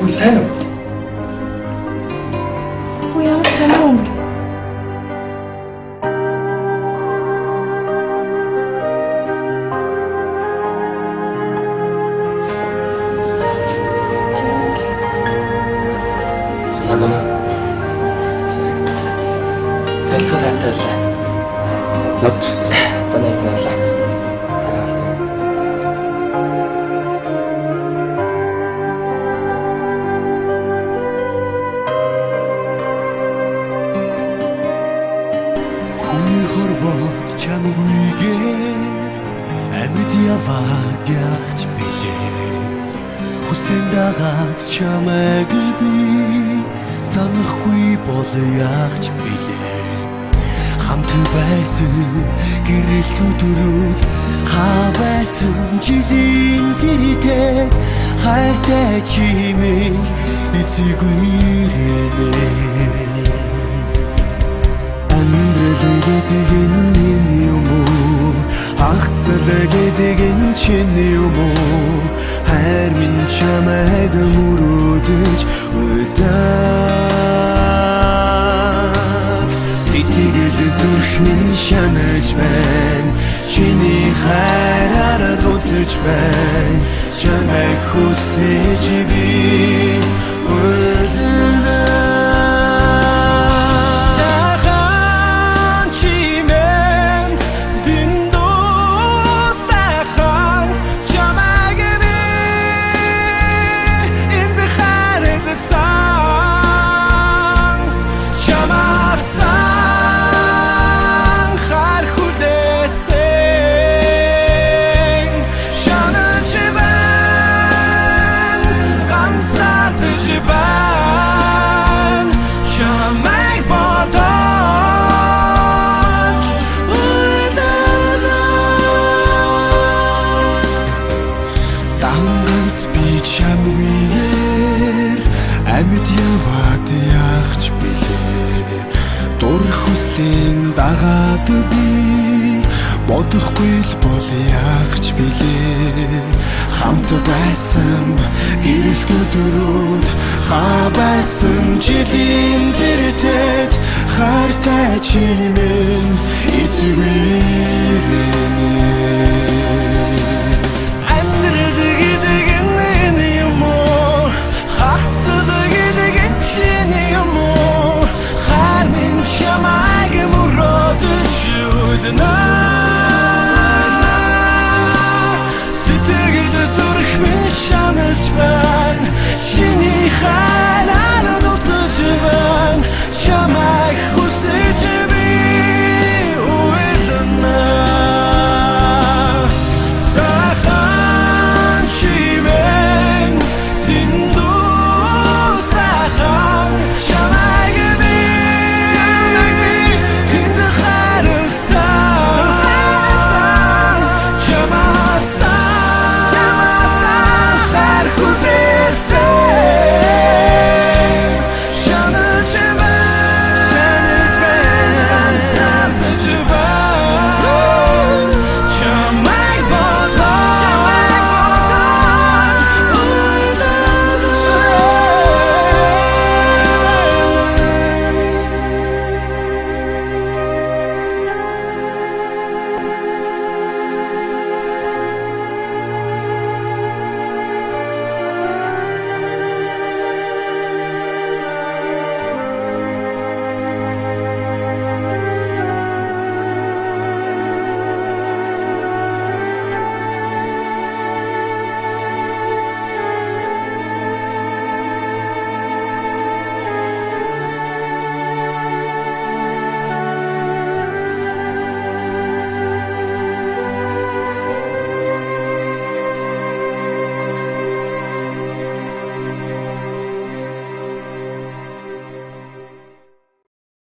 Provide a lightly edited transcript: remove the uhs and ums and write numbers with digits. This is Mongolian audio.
сайн уу? Үгүй ямар сайн уу? Санаа. Тэцүү таталаа. Навч. Занааснаа. Хорвот чамгүйгээр амьд яваад яач билээ хүстэн дагаад чамайг би санахгүй бол яач билээ хамт байсан гэрэл төдрүүд хаа байсан жилийн гэртээ хайртай чимээ эцэггүй ирэнэ гэдэг энэ юм уу хагцал гэдэг энэ чинь юм уу хайр минь чамайг мөрөөдөж үлдээ сэтгэл зүрх минь шанаж байна чиний хайраар дутж байна чамайг хүсэж би амьд яваад яахч билээ дур хүслийн дагаад би бодохгүй л бол яахч билээ хамт байсан гэрэл төдрүүд хаа байсан жилийн гэртээ хайртай чимээ эцэггүй no